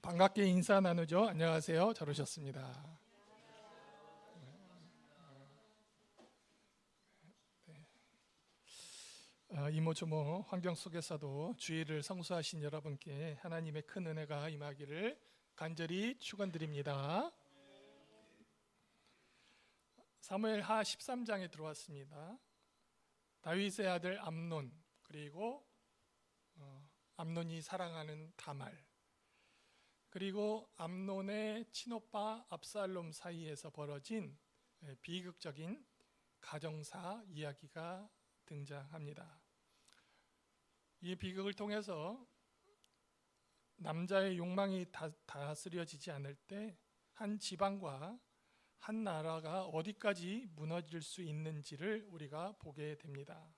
반갑게 인사 나누죠. 안녕하세요. 잘 오셨습니다. 이모저모 환경 속에서도 주의를 성수하신 여러분께 하나님의 큰 은혜가 임하기를 간절히 축원드립니다. 사무엘하 13장에 들어왔습니다. 다윗의 아들 암논, 그리고 암논이 사랑하는 다말, 그리고 암논의 친오빠 압살롬 사이에서 벌어진 비극적인 가정사 이야기가 등장합니다. 이 비극을 통해서 남자의 욕망이 다스려지지 않을 때 한 지방과 한 나라가 어디까지 무너질 수 있는지를 우리가 보게 됩니다.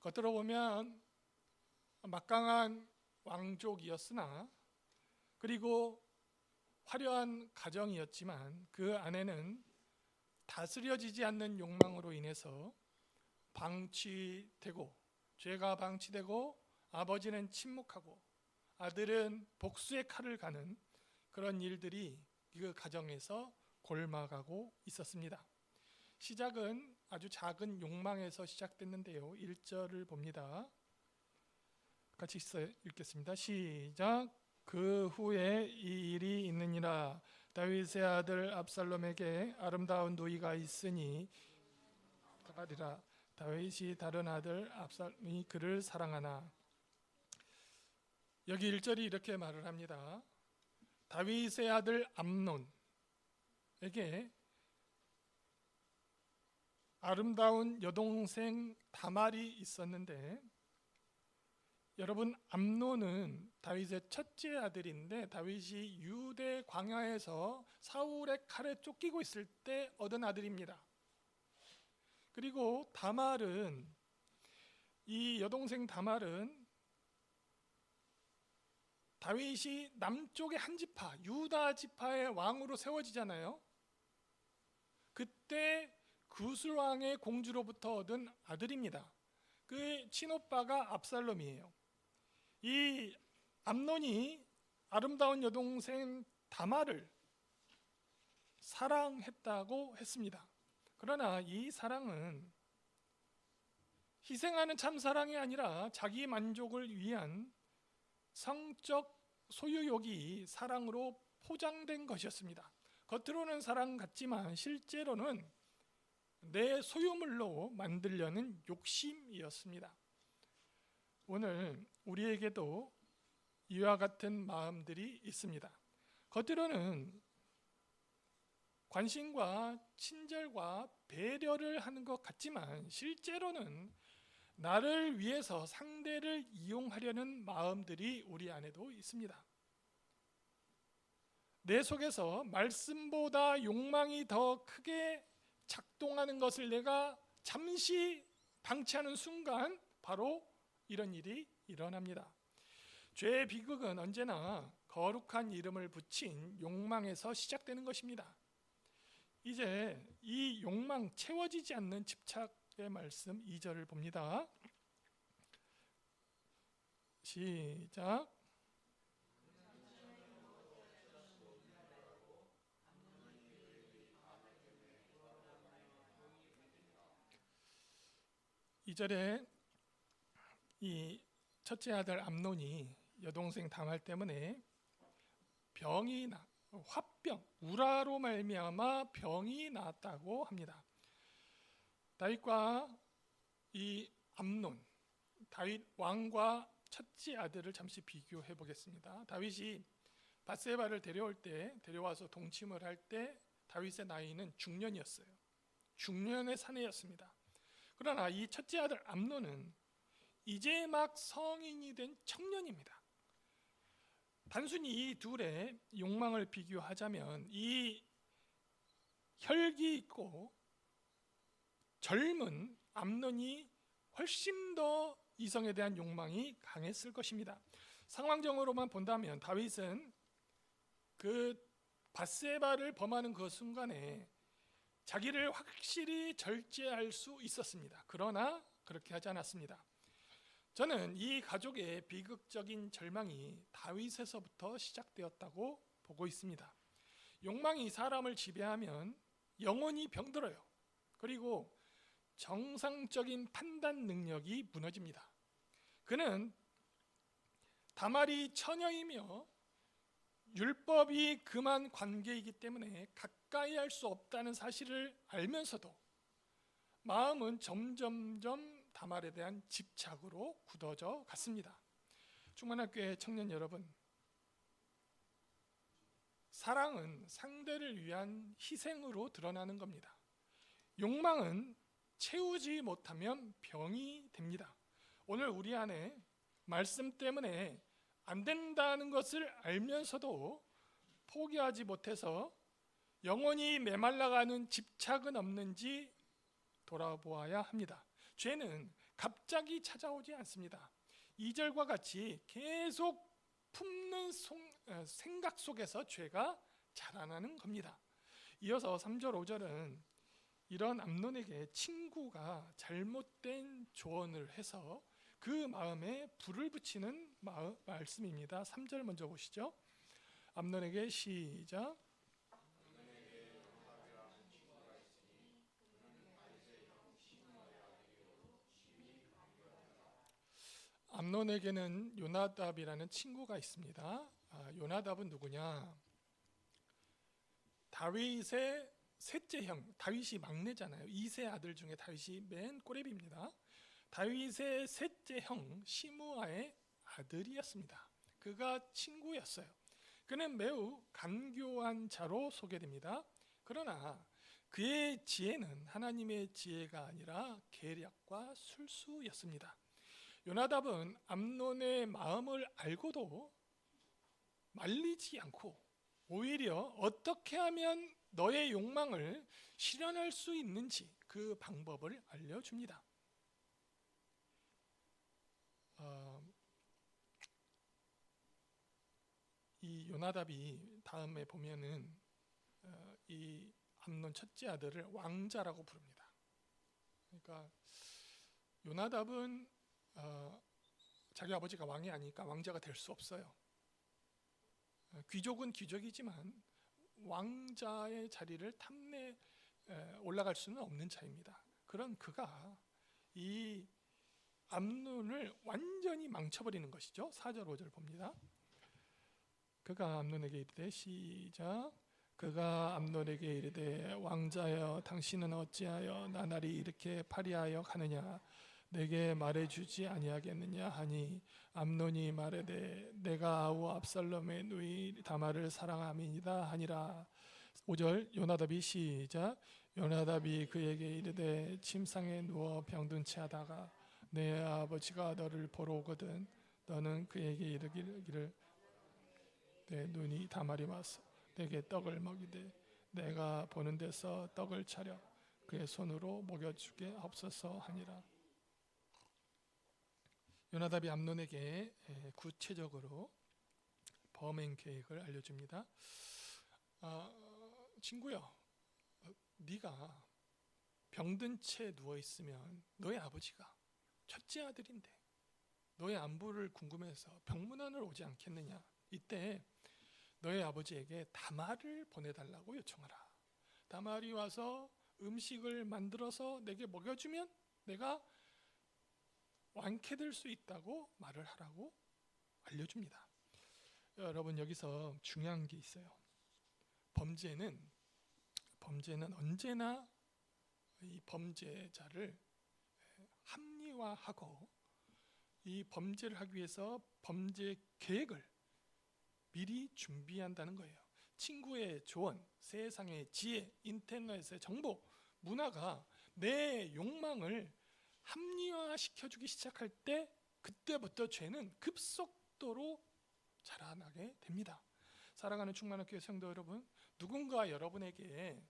겉으로 보면 막강한 왕족이었으나, 그리고 화려한 가정이었지만 그 안에는 다스려지지 않는 욕망으로 인해서 방치되고, 죄가 방치되고, 아버지는 침묵하고 아들은 복수의 칼을 가는 그런 일들이 그 가정에서 골마가고 있었습니다. 시작은 아주 작은 욕망에서 시작됐는데요. 1절을 봅니다. 같이 읽겠습니다. 시작. 그 후에 이 일이 있느니라. 다윗의 아들 압살롬에게 아름다운 누이가 있으니 다말이라. 다윗이 다른 아들 압살롬이 그를 사랑하나. 여기 1절이 이렇게 말을 합니다. 다윗의 아들 암논에게 아름다운 여동생 다말이 있었는데, 여러분, 암논은 다윗의 첫째 아들인데 다윗이 유대 광야에서 사울의 칼에 쫓기고 있을 때 얻은 아들입니다. 그리고 다말은, 이 여동생 다말은 다윗이 남쪽의 한 지파, 유다 지파의 왕으로 세워지잖아요. 그때 구슬왕의 공주로부터 얻은 아들입니다. 그 친오빠가 압살롬이에요. 이 암논이 아름다운 여동생 다말을 사랑했다고 했습니다. 그러나 이 사랑은 희생하는 참사랑이 아니라 자기 만족을 위한 성적 소유욕이 사랑으로 포장된 것이었습니다. 겉으로는 사랑 같지만 실제로는 내 소유물로 만들려는 욕심이었습니다. 오늘 우리에게도 이와 같은 마음들이 있습니다. 겉으로는 관심과 친절과 배려를 하는 것 같지만 실제로는 나를 위해서 상대를 이용하려는 마음들이 우리 안에도 있습니다. 내 속에서 말씀보다 욕망이 더 크게 작동하는 것을 내가 잠시 방치하는 순간 바로 이런 일이 일어납니다. 죄의 비극은 언제나 거룩한 이름을 붙인 욕망에서 시작되는 것입니다. 이제 이 욕망 채워지지 않는 집착의 말씀 2절을 봅니다. 시작. 이 절에 이 첫째 아들 암논이 여동생 다말 때문에 화병, 우라로 말미암아 병이 났다고 합니다. 다윗과 이 암논, 다윗 왕과 첫째 아들을 잠시 비교해 보겠습니다. 다윗이 밧세바를 데려와서 동침을 할 때 다윗의 나이는 중년이었어요. 중년의 사내였습니다. 그러나 이 첫째 아들 암논은 이제 막 성인이 된 청년입니다. 단순히 이 둘의 욕망을 비교하자면 이 혈기 있고 젊은 암논이 훨씬 더 이성에 대한 욕망이 강했을 것입니다. 상황적으로만 본다면 다윗은 그 밧세바를 범하는 그 순간에 자기를 확실히 절제할 수 있었습니다. 그러나 그렇게 하지 않았습니다. 저는 이 가족의 비극적인 절망이 다윗에서부터 시작되었다고 보고 있습니다. 욕망이 사람을 지배하면 영혼이 병들어요. 그리고 정상적인 판단 능력이 무너집니다. 그는 다말이 처녀이며 율법이 금한 관계이기 때문에 가까이 할 수 없다는 사실을 알면서도 마음은 점점점 다말에 대한 집착으로 굳어져 갔습니다. 충만학교의 청년 여러분, 사랑은 상대를 위한 희생으로 드러나는 겁니다. 욕망은 채우지 못하면 병이 됩니다. 오늘 우리 안에 말씀 때문에 안 된다는 것을 알면서도 포기하지 못해서 영혼이 메말라가는 집착은 없는지 돌아보아야 합니다. 죄는 갑자기 찾아오지 않습니다. 2절과 같이 계속 품는 생각 속에서 죄가 자라나는 겁니다. 이어서 3절, 5절은 이런 암논에게 친구가 잘못된 조언을 해서 그 마음에 불을 붙이는 말씀입니다. 3절 먼저 보시죠. 암논에게 시작. 암논에게는 요나답이라는 친구가 있습니다. 요나답은 누구냐? 다윗의 셋째 형, 다윗이 막내잖아요. 2세 아들 중에 다윗이 맨 꼬레비입니다. 다윗의 셋째 형 시므아의 아들이었습니다. 그가 친구였어요. 그는 매우 간교한 자로 소개됩니다. 그러나 그의 지혜는 하나님의 지혜가 아니라 계략과 술수였습니다. 요나답은 암논의 마음을 알고도 말리지 않고 오히려 어떻게 하면 너의 욕망을 실현할 수 있는지 그 방법을 알려줍니다. 이 요나답이 다음에 보면은 이 암논 첫째 아들을 왕자라고 부릅니다. 그러니까 요나답은 자기 아버지가 왕이 아니니까 왕자가 될 수 없어요. 귀족은 귀족이지만 왕자의 자리를 탐내 올라갈 수는 없는 자입니다. 그런 그가 이 암논을 완전히 망쳐버리는 것이죠. 4절 5절 봅니다. 그가 암논에게 이르되 시작. 그가 암논에게 이르되 왕자여 당신은 어찌하여 나날이 이렇게 파리하여 가느냐 내게 말해주지 아니하겠느냐 하니 암논이 말하되 내가 아우 압살롬의 누이 다말을 사랑함이니이다 하니라. 5절 요나답이 시작. 요나답이 그에게 이르되 침상에 누워 병든 채 하다가 내 아버지가 너를 보러 오거든 너는 그에게 이르기를 내 눈이 다말이 와서 내게 떡을 먹이되 내가 보는 데서 떡을 차려 그의 손으로 먹여주게 하옵소서 하니라. 요나답이 암논에게 구체적으로 범행 계획을 알려줍니다. 친구야, 네가 병든 채 누워 있으면 너의 아버지가 첫째 아들인데 너의 안부를 궁금해서 병문안을 오지 않겠느냐. 이때 너의 아버지에게 다말을 보내달라고 요청하라. 다말이 와서 음식을 만들어서 내게 먹여주면 내가 완쾌될 수 있다고 말을 하라고 알려줍니다. 여러분 여기서 중요한 게 있어요. 범죄는 언제나 이 범죄자를 합리화하고 이 범죄를 하기 위해서 범죄 계획을 미리 준비한다는 거예요. 친구의 조언, 세상의 지혜, 인터넷의 정보, 문화가 내 욕망을 합리화시켜주기 시작할 때 그때부터 죄는 급속도로 자라나게 됩니다. 사랑하는 충만한 교회 성도 여러분, 누군가 여러분에게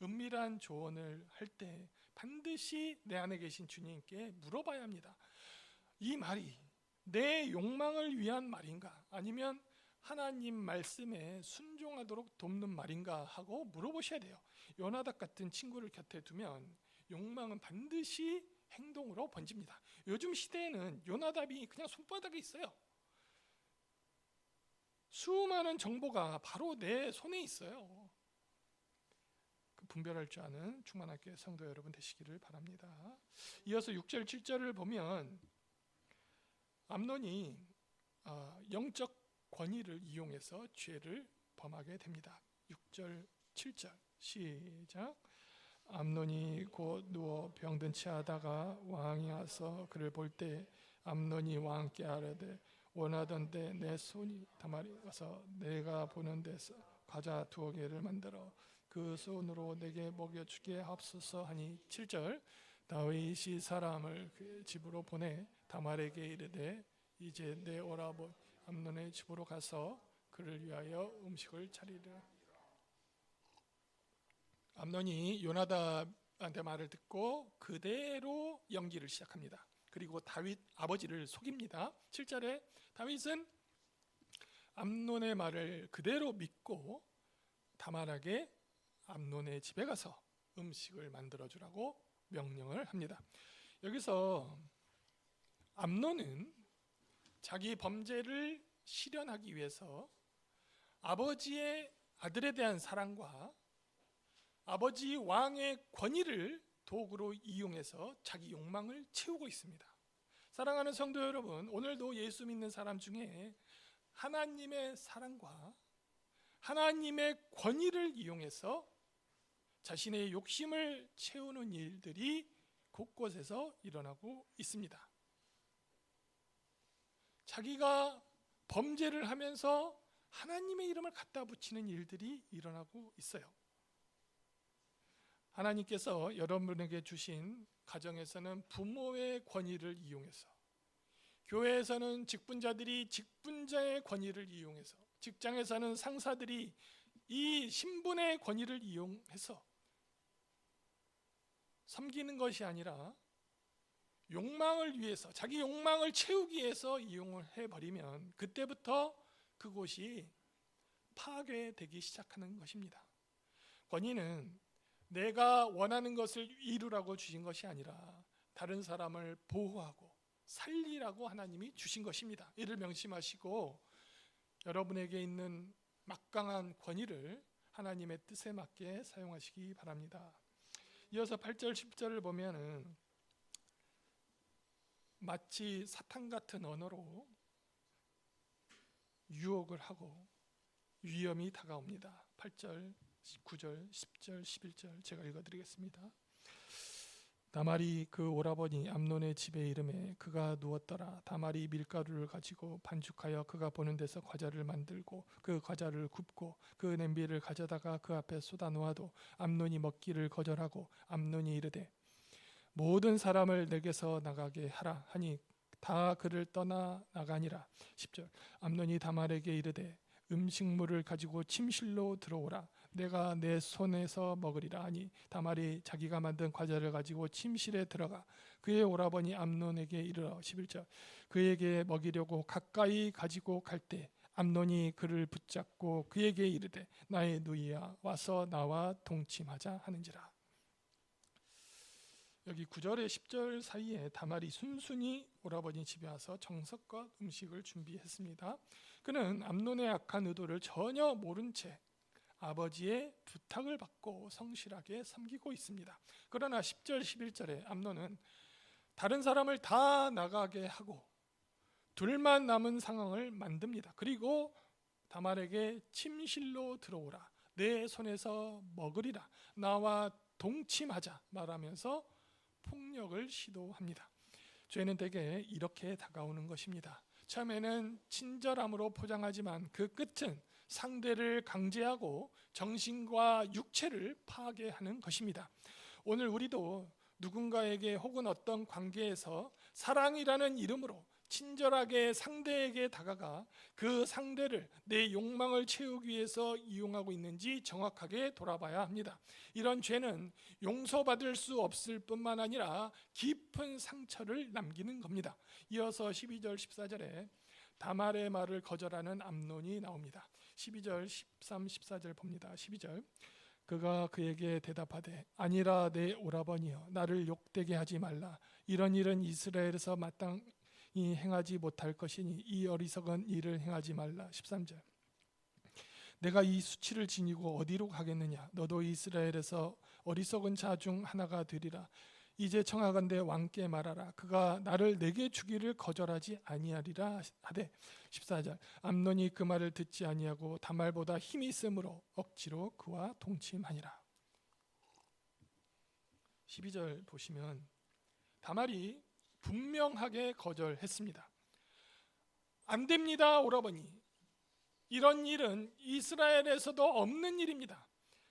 은밀한 조언을 할 때 반드시 내 안에 계신 주님께 물어봐야 합니다. 이 말이 내 욕망을 위한 말인가 아니면 하나님 말씀에 순종하도록 돕는 말인가 하고 물어보셔야 돼요. 요나답 같은 친구를 곁에 두면 욕망은 반드시 행동으로 번집니다. 요즘 시대에는 요나답이 그냥 손바닥에 있어요. 수많은 정보가 바로 내 손에 있어요. 그 분별할 줄 아는 충만하게 성도 여러분 되시기를 바랍니다. 이어서 6절 7절을 보면 암논이 영적 권위를 이용해서 죄를 범하게 됩니다. 6절 7절 시작. 암논이 곧 누워 병든 채 하다가 왕이 와서 그를 볼 때 암논이 왕께 아뢰되 원하던대 내 손이 다말이 와서 내가 보는 데서 과자 2개를 만들어 그 손으로 내게 먹여주게 하옵소서 하니 7절 다윗이 사람을 그 집으로 보내 다말에게 이르되 이제 내 오라버니 암논의 집으로 가서 그를 위하여 음식을 차리라. 암논이 요나답한테 말을 듣고 그대로 연기를 시작합니다. 그리고 다윗 아버지를 속입니다. 7절에 다윗은 암논의 말을 그대로 믿고 다말에게 암논의 집에 가서 음식을 만들어주라고 명령을 합니다. 여기서 암논은 자기 범죄를 실현하기 위해서 아버지의 아들에 대한 사랑과 아버지 왕의 권위를 도구로 이용해서 자기 욕망을 채우고 있습니다. 사랑하는 성도 여러분, 오늘도 예수 믿는 사람 중에 하나님의 사랑과 하나님의 권위를 이용해서 자신의 욕심을 채우는 일들이 곳곳에서 일어나고 있습니다. 자기가 범죄를 하면서 하나님의 이름을 갖다 붙이는 일들이 일어나고 있어요. 하나님께서 여러분에게 주신 가정에서는 부모의 권위를 이용해서, 교회에서는 직분자들이 직분자의 권위를 이용해서, 직장에서는 상사들이 이 신분의 권위를 이용해서 섬기는 것이 아니라 욕망을 위해서, 자기 욕망을 채우기 위해서 이용을 해버리면 그때부터 그곳이 파괴되기 시작하는 것입니다. 권위는 내가 원하는 것을 이루라고 주신 것이 아니라 다른 사람을 보호하고 살리라고 하나님이 주신 것입니다. 이를 명심하시고 여러분에게 있는 막강한 권위를 하나님의 뜻에 맞게 사용하시기 바랍니다. 이어서 8절 10절을 보면은 마치 사탄 같은 언어로 유혹을 하고 위험이 다가옵니다. 8절, 9절, 10절, 11절 제가 읽어드리겠습니다. 다말이 그 오라버니 암논의 집에 이르매 그가 누웠더라. 다말이 밀가루를 가지고 반죽하여 그가 보는 데서 과자를 만들고 그 과자를 굽고 그 냄비를 가져다가 그 앞에 쏟아 놓아도 암논이 먹기를 거절하고 암논이 이르되 모든 사람을 내게서 나가게 하라 하니 다 그를 떠나 나가니라. 10절 암논이 다말에게 이르되 음식물을 가지고 침실로 들어오라. 내가 내 손에서 먹으리라 하니 다말이 자기가 만든 과자를 가지고 침실에 들어가 그의 오라버니 암논에게 이르러 11절 그에게 먹이려고 가까이 가지고 갈 때 암논이 그를 붙잡고 그에게 이르되 나의 누이야 와서 나와 동침하자 하는지라. 여기 9절에 10절 사이에 다말이 순순히 오라버니 집에 와서 정성껏 음식을 준비했습니다. 그는 암논의 악한 의도를 전혀 모른 채 아버지의 부탁을 받고 성실하게 섬기고 있습니다. 그러나 10절 11절에 암논은 다른 사람을 다 나가게 하고 둘만 남은 상황을 만듭니다. 그리고 다말에게 침실로 들어오라. 내 손에서 먹으리라. 나와 동침하자 말하면서 폭력을 시도합니다. 죄는 대개 이렇게 다가오는 것입니다. 처음에는 친절함으로 포장하지만 그 끝은 상대를 강제하고 정신과 육체를 파괴하는 것입니다. 오늘 우리도 누군가에게 혹은 어떤 관계에서 사랑이라는 이름으로 친절하게 상대에게 다가가 그 상대를 내 욕망을 채우기 위해서 이용하고 있는지 정확하게 돌아봐야 합니다. 이런 죄는 용서받을 수 없을 뿐만 아니라 깊은 상처를 남기는 겁니다. 이어서 12절 14절에 다말의 말을 거절하는 암논이 나옵니다. 12절 13, 14절 봅니다. 12절 그가 그에게 대답하되 아니라 내 오라버니여 나를 욕되게 하지 말라. 이런 일은 이스라엘에서 마땅히 행하지 못할 것이니 이 어리석은 일을 행하지 말라. 13절 내가 이 수치를 지니고 어디로 가겠느냐? 너도 이스라엘에서 어리석은 자 중 하나가 되리라. 이제 청하건대 왕께 말하라. 그가 나를 내게 주기를 거절하지 아니하리라 하되 14절 암논이 그 말을 듣지 아니하고 다말보다 힘이 있으므로 억지로 그와 동침하니라. 12절 보시면 다말이 분명하게 거절했습니다. 안 됩니다, 오라버니. 이런 일은 이스라엘에서도 없는 일입니다.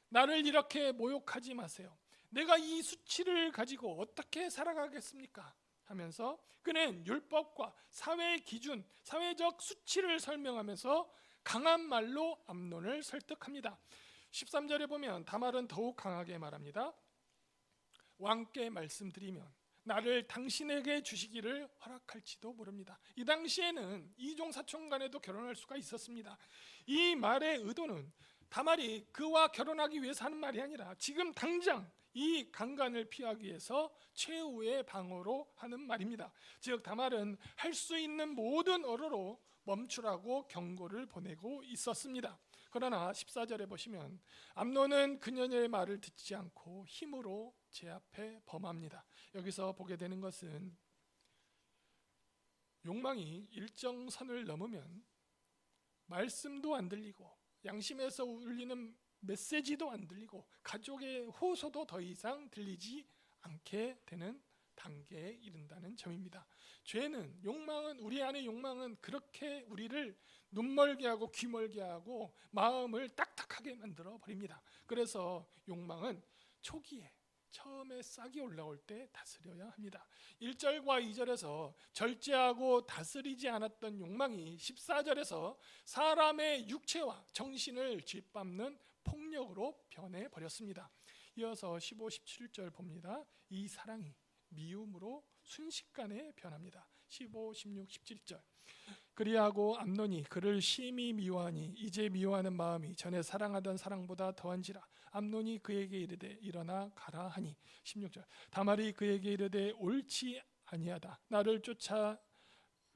나를 이렇게 모욕하지 마세요. 내가 이 수치를 가지고 어떻게 살아가겠습니까? 하면서 그는 율법과 사회의 기준, 사회적 수치를 설명하면서 강한 말로 암논을 설득합니다. 13절에 보면 다말은 더욱 강하게 말합니다. 왕께 말씀드리면 나를 당신에게 주시기를 허락할지도 모릅니다. 이 당시에는 이종 사촌 간에도 결혼할 수가 있었습니다. 이 말의 의도는 다말이 그와 결혼하기 위해서 하는 말이 아니라 지금 당장 이 강간을 피하기 위해서 최후의 방어로 하는 말입니다. 즉 다말은 할 수 있는 모든 어로로 멈추라고 경고를 보내고 있었습니다. 그러나 14절에 보시면 암논은 그녀의 말을 듣지 않고 힘으로 제압해 범합니다. 여기서 보게 되는 것은 욕망이 일정 선을 넘으면 말씀도 안 들리고 양심에서 울리는 메시지도 안 들리고 가족의 호소도 더 이상 들리지 않게 되는 단계에 이른다는 점입니다. 죄는, 욕망은, 우리 안의 욕망은 그렇게 우리를 눈멀게 하고 귀멀게 하고 마음을 딱딱하게 만들어 버립니다. 그래서 욕망은 초기에 처음에 싹이 올라올 때 다스려야 합니다. 1절과 2절에서 절제하고 다스리지 않았던 욕망이 14절에서 사람의 육체와 정신을 짓밟는 폭력으로 변해버렸습니다. 이어서 15, 17절 봅니다. 이 사랑이 미움으로 순식간에 변합니다. 15, 16, 17절 그리하고 암논이 그를 심히 미워하니 이제 미워하는 마음이 전에 사랑하던 사랑보다 더한지라. 암논이 그에게 이르되 일어나 가라 하니 16절 다말이 그에게 이르되 옳지 아니하다. 나를 쫓아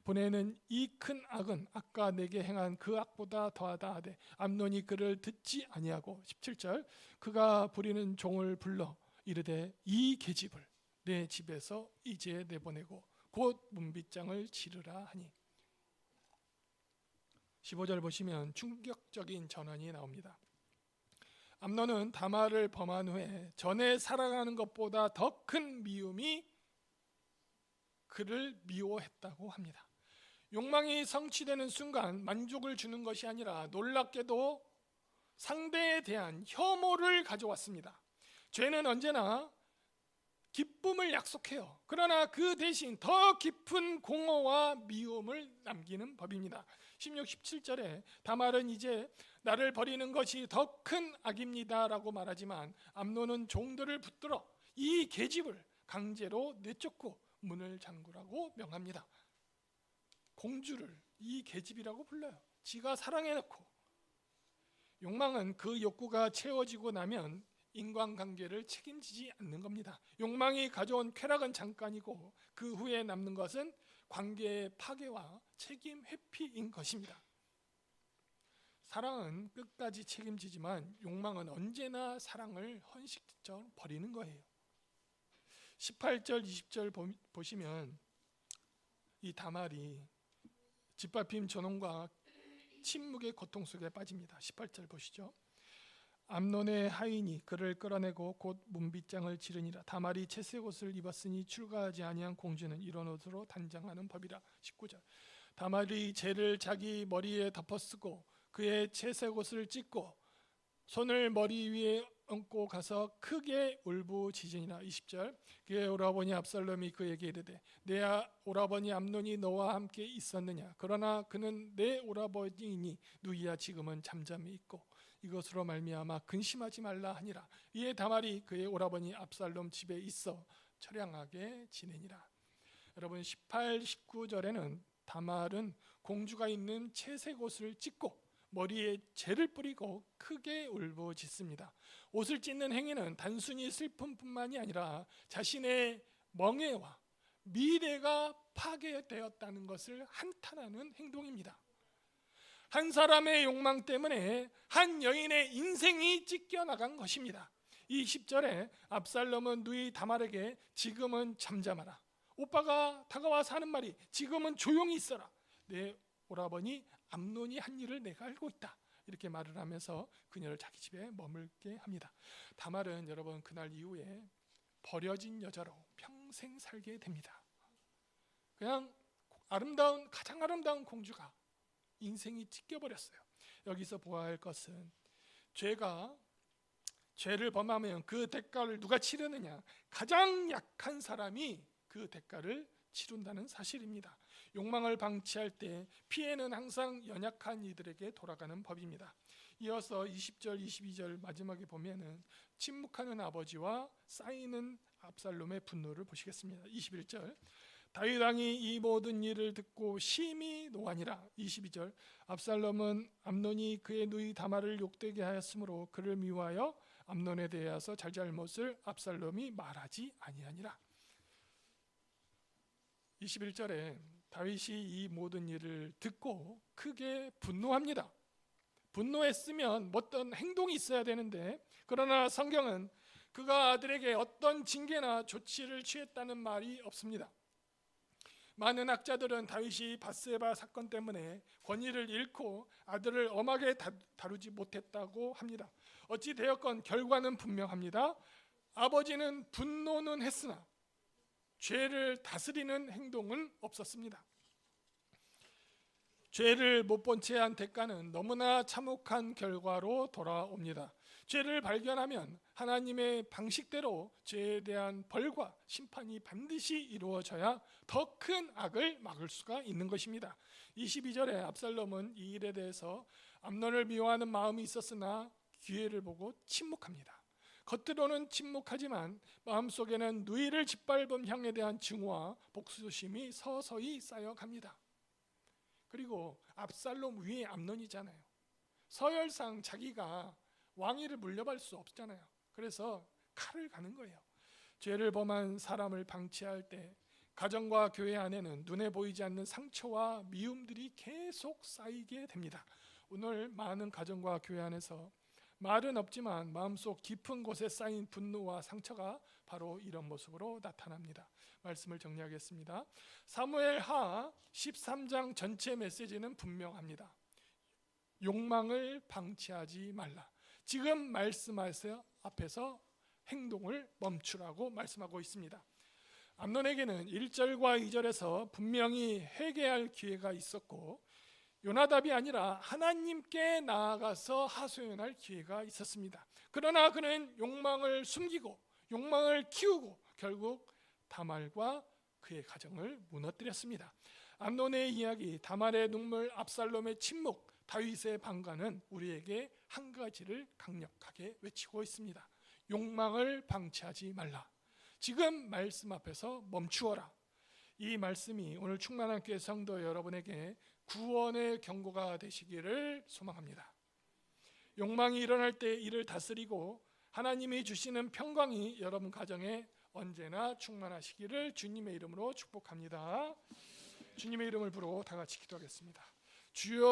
보내는 이 큰 악은 아까 내게 행한 그 악보다 더하다 하되 암논이 그를 듣지 아니하고 17절 그가 부리는 종을 불러 이르되 이 계집을 내 집에서 이제 내보내고 곧 문빗장을 치르라 하니 15절 보시면 충격적인 전환이 나옵니다. 암논은 다말을 범한 후에 전에 살아가는 것보다 더 큰 미움이 그를 미워했다고 합니다. 욕망이 성취되는 순간 만족을 주는 것이 아니라 놀랍게도 상대에 대한 혐오를 가져왔습니다. 죄는 언제나 기쁨을 약속해요. 그러나 그 대신 더 깊은 공허와 미움을 남기는 법입니다. 16, 17절에 다말은 이제 나를 버리는 것이 더 큰 악입니다 라고 말하지만 암논은 종들을 붙들어 이 계집을 강제로 내쫓고 문을 잠그라고 명합니다. 공주를 이 계집이라고 불러요. 지가 사랑해놓고. 욕망은 그 욕구가 채워지고 나면 인간관계를 책임지지 않는 겁니다. 욕망이 가져온 쾌락은 잠깐이고 그 후에 남는 것은 관계의 파괴와 책임 회피인 것입니다. 사랑은 끝까지 책임지지만 욕망은 언제나 사랑을 헌식처럼 버리는 거예요. 18절 20절 보시면 이 다말이 짓밟힘 전원과 침묵의 고통 속에 빠집니다. 18절 보시죠. 암논의 하인이 그를 끌어내고 곧 문빗장을 치르니라. 다말이 채색 옷을 입었으니 출가하지 아니한 공주는 이런 옷으로 단장하는 법이라. 19절 다말이 재를 자기 머리에 덮어쓰고 그의 채색 옷을 찢고 손을 머리 위에 얹고 가서 크게 울부짖으니라. 20절 그의 오라버니 압살롬이 그에게 이르되 내 오라버니 암논이 너와 함께 있었느냐. 그러나 그는 내 오라버니이니 누이야 지금은 잠잠히 있고 이것으로 말미암아 근심하지 말라 하니라. 이에 다말이 그의 오라버니 압살롬 집에 있어 처량하게 지내니라. 여러분 18, 19절에는 다말은 공주가 있는 채색 옷을 찢고 머리에 재를 뿌리고 크게 울부짖습니다. 옷을 찢는 행위는 단순히 슬픔뿐만이 아니라 자신의 명예와 미래가 파괴되었다는 것을 한탄하는 행동입니다. 한 사람의 욕망 때문에 한 여인의 인생이 찢겨나간 것입니다. 이 10절에 압살롬은 누이 다말에게 지금은 잠잠하라, 오빠가 다가와서 하는 말이 지금은 조용히 있어라, 내 오라버니 암논이 한 일을 내가 알고 있다, 이렇게 말을 하면서 그녀를 자기 집에 머물게 합니다. 다말은 여러분 그날 이후에 버려진 여자로 평생 살게 됩니다. 그냥 가장 아름다운 공주가 인생이 찢겨버렸어요. 여기서 보아야 할 것은 죄를 범하면 그 대가를 누가 치르느냐? 가장 약한 사람이 그 대가를 치른다는 사실입니다. 욕망을 방치할 때 피해는 항상 연약한 이들에게 돌아가는 법입니다. 이어서 20절, 22절 마지막에 보면은 침묵하는 아버지와 쌓이는 압살롬의 분노를 보시겠습니다. 21절, 다윗 왕이 이 모든 일을 듣고 심히 노하니라. 22절, 압살롬은 암논이 그의 누이 다말을 욕되게 하였으므로 그를 미워하여 암논에 대하여서 잘잘못을 압살롬이 말하지 아니하니라. 21절에 다윗이 이 모든 일을 듣고 크게 분노합니다. 분노했으면 어떤 행동이 있어야 되는데, 그러나 성경은 그가 아들에게 어떤 징계나 조치를 취했다는 말이 없습니다. 많은 학자들은 다윗이 밧세바 사건 때문에 권위를 잃고 아들을 엄하게 다루지 못했다고 합니다. 어찌 되었건 결과는 분명합니다. 아버지는 분노는 했으나 죄를 다스리는 행동은 없었습니다. 죄를 못 본 채 한 대가는 너무나 참혹한 결과로 돌아옵니다. 죄를 발견하면 하나님의 방식대로 죄에 대한 벌과 심판이 반드시 이루어져야 더 큰 악을 막을 수가 있는 것입니다. 22절에 압살롬은 이 일에 대해서 암논을 미워하는 마음이 있었으나 기회를 보고 침묵합니다. 겉으로는 침묵하지만 마음속에는 누이를 짓밟은 형에 대한 증오와 복수심이 서서히 쌓여갑니다. 그리고 압살롬 위에 암논이잖아요. 서열상 자기가 왕위를 물려받을 수 없잖아요. 그래서 칼을 가는 거예요. 죄를 범한 사람을 방치할 때 가정과 교회 안에는 눈에 보이지 않는 상처와 미움들이 계속 쌓이게 됩니다. 오늘 많은 가정과 교회 안에서 말은 없지만 마음속 깊은 곳에 쌓인 분노와 상처가 바로 이런 모습으로 나타납니다. 말씀을 정리하겠습니다. 사무엘하 13장 전체 메시지는 분명합니다. 욕망을 방치하지 말라. 지금 말씀하세요 앞에서 행동을 멈추라고 말씀하고 있습니다. 암논에게는 1절과 2절에서 분명히 회개할 기회가 있었고, 요나답이 아니라 하나님께 나아가서 하소연할 기회가 있었습니다. 그러나 그는 욕망을 숨기고 욕망을 키우고 결국 다말과 그의 가정을 무너뜨렸습니다. 암논의 이야기, 다말의 눈물, 압살롬의 침묵, 다윗의 방관은 우리에게 한 가지를 강력하게 외치고 있습니다. 욕망을 방치하지 말라. 지금 말씀 앞에서 멈추어라. 이 말씀이 오늘 충만한 교회 성도 여러분에게 구원의 경고가 되시기를 소망합니다. 욕망이 일어날 때 이를 다스리고 하나님이 주시는 평강이 여러분 가정에 언제나 충만하시기를 주님의 이름으로 축복합니다. 주님의 이름을 부르고 다 같이 기도하겠습니다. 주여